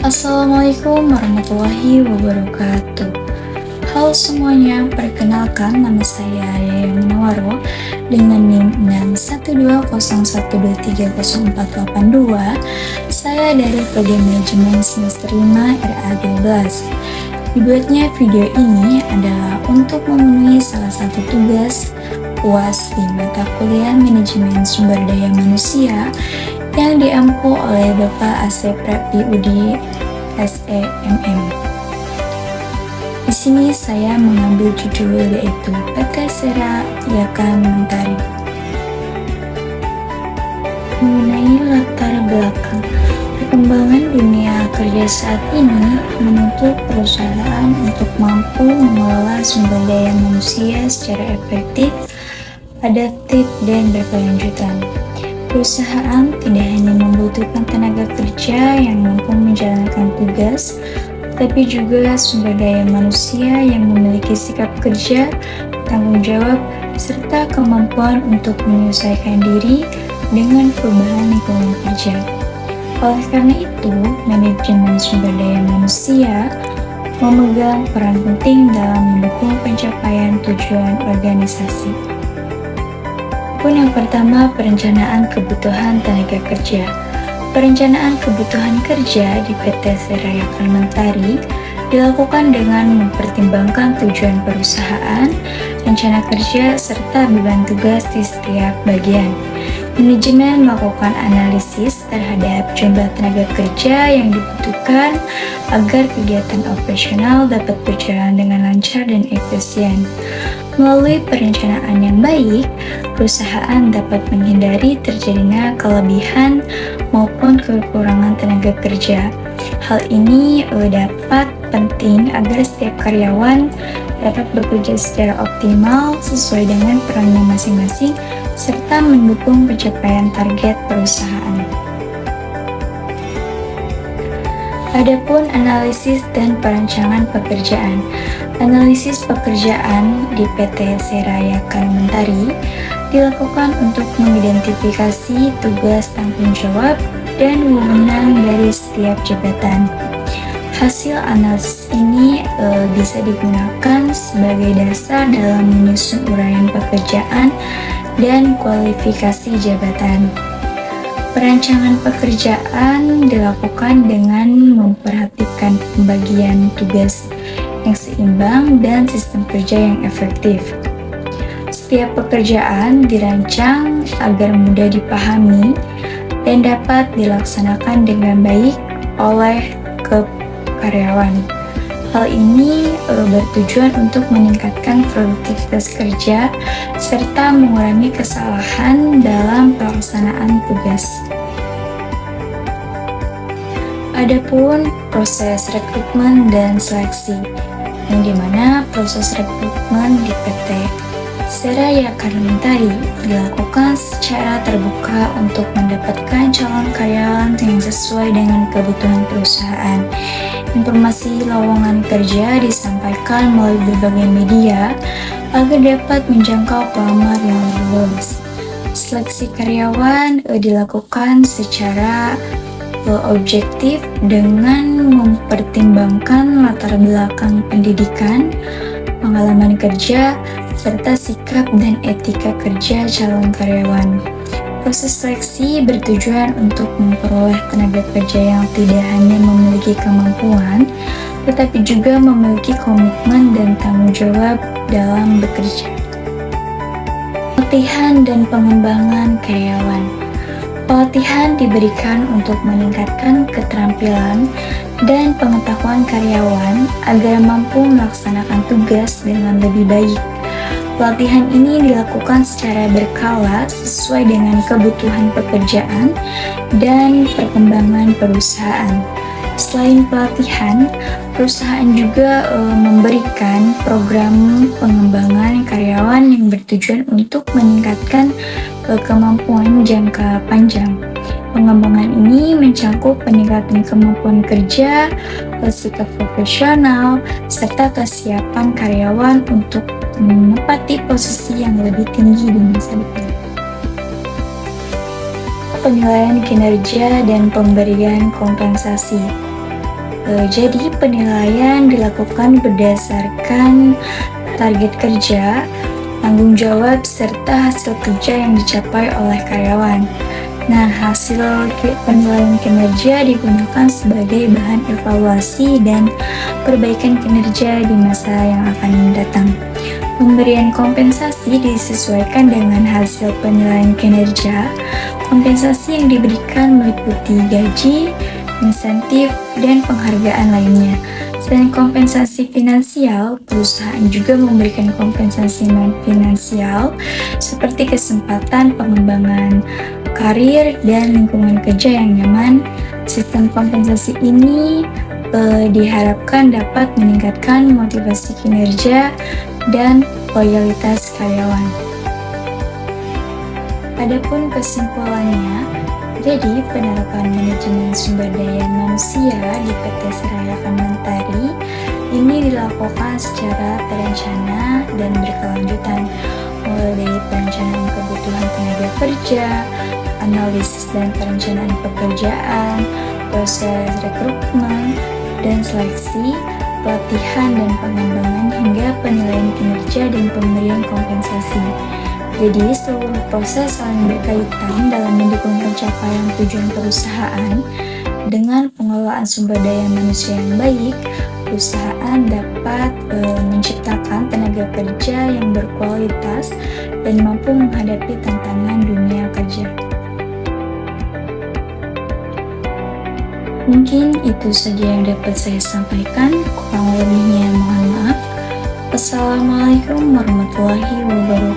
Assalamualaikum warahmatullahi wabarakatuh. Halo semuanya, perkenalkan nama saya Yaya Munawaro dengan NIM 61201230482. Saya dari Prodi Manajemen Semester 5 RA12. Dibuatnya video ini adalah untuk memenuhi salah satu tugas UAS di mata kuliah Manajemen Sumber Daya Manusia yang diampu oleh Bapak Asep Pradi Udi SEMM. Di sini saya mengambil judul yaitu PT Sera Yakan Mentari. Mengenai latar belakang perkembangan dunia kerja saat ini menuntut perusahaan untuk mampu mengelola sumber daya manusia secara efektif, adaptif, dan berkelanjutan. Perusahaan tidak hanya membutuhkan tenaga kerja yang mampu menjalankan tugas, tapi juga sumber daya manusia yang memiliki sikap kerja, tanggung jawab, serta kemampuan untuk menyesuaikan diri dengan perubahan lingkungan kerja. Oleh karena itu, manajemen sumber daya manusia memegang peran penting dalam mendukung pencapaian tujuan organisasi. Yang pertama, perencanaan kebutuhan tenaga kerja. Perencanaan kebutuhan kerja di PT Sera Yakan Mentari dilakukan dengan mempertimbangkan tujuan perusahaan, rencana kerja, serta beban tugas di setiap bagian. Manajemen melakukan analisis terhadap jumlah tenaga kerja yang dibutuhkan agar kegiatan operasional dapat berjalan dengan lancar dan efisien. Melalui perencanaan yang baik, perusahaan dapat menghindari terjadinya kelebihan maupun kekurangan tenaga kerja. Hal ini dapat penting agar setiap karyawan dapat bekerja secara optimal sesuai dengan perannya masing-masing serta mendukung pencapaian target perusahaan. Adapun analisis dan perancangan pekerjaan. Analisis pekerjaan di PT Sera Yakan Mentari dilakukan untuk mengidentifikasi tugas tanggung jawab dan wewenang dari setiap jabatan. Hasil analisis ini bisa digunakan sebagai dasar dalam menyusun uraian pekerjaan dan kualifikasi jabatan. Perancangan pekerjaan dilakukan dengan memperhatikan pembagian tugas yang seimbang dan sistem kerja yang efektif. Setiap pekerjaan dirancang agar mudah dipahami dan dapat dilaksanakan dengan baik oleh karyawan. Hal ini bertujuan untuk meningkatkan produktivitas kerja serta mengurangi kesalahan dalam pelaksanaan tugas. Adapun proses rekrutmen dan seleksi, yang dimana proses rekrutmen di PT Sera Yakan Mentari dilakukan secara terbuka untuk mendapatkan calon karyawan yang sesuai dengan kebutuhan perusahaan. Informasi lowongan kerja disampaikan melalui berbagai media agar dapat menjangkau pelamar yang lebih luas. Seleksi karyawan dilakukan secara objektif dengan mempertimbangkan latar belakang pendidikan, pengalaman kerja, serta sikap dan etika kerja calon karyawan. Proses seleksi bertujuan untuk memperoleh tenaga kerja yang tidak hanya memiliki kemampuan, tetapi juga memiliki komitmen dan tanggung jawab dalam bekerja. Pelatihan dan pengembangan karyawan. Pelatihan diberikan untuk meningkatkan keterampilan dan pengetahuan karyawan agar mampu melaksanakan tugas dengan lebih baik. Pelatihan ini dilakukan secara berkala sesuai dengan kebutuhan pekerjaan dan perkembangan perusahaan. Selain pelatihan, perusahaan juga memberikan program pengembangan karyawan yang bertujuan untuk meningkatkan kemampuan jangka panjang. Pengembangan ini mencakup peningkatan kemampuan kerja, sikap profesional, serta kesiapan karyawan untuk menempati posisi yang lebih tinggi di masa depan. Penilaian kinerja dan pemberian kompensasi. Jadi penilaian dilakukan berdasarkan target kerja, tanggung jawab, serta hasil kerja yang dicapai oleh karyawan. Nah, hasil penilaian kinerja digunakan sebagai bahan evaluasi dan perbaikan kinerja di masa yang akan datang. Pemberian kompensasi disesuaikan dengan hasil penilaian kinerja. Kompensasi yang diberikan meliputi gaji, insentif, dan penghargaan lainnya. Selain kompensasi finansial, perusahaan juga memberikan kompensasi non-finansial seperti kesempatan pengembangan karir dan lingkungan kerja yang nyaman. Sistem kompensasi ini diharapkan dapat meningkatkan motivasi kinerja dan loyalitas karyawan. Adapun kesimpulannya, jadi penerapan manajemen sumber daya manusia di PT Seraya Kemantari ini dilakukan secara terencana dan berkelanjutan, mulai dari perencanaan kebutuhan tenaga kerja, analisis dan perencanaan pekerjaan, proses rekrutmen dan seleksi, pelatihan dan pengembangan hingga penilaian kinerja dan pemberian kompensasi. Jadi seluruh proses saling berkaitan dalam mendukung pencapaian tujuan perusahaan. Dengan pengelolaan sumber daya manusia yang baik, perusahaan dapat menciptakan tenaga kerja yang berkualitas dan mampu menghadapi tantangan dunia kerja. Mungkin itu saja yang dapat saya sampaikan, kurang lebihnya mohon maaf. Wassalamualaikum warahmatullahi wabarakatuh.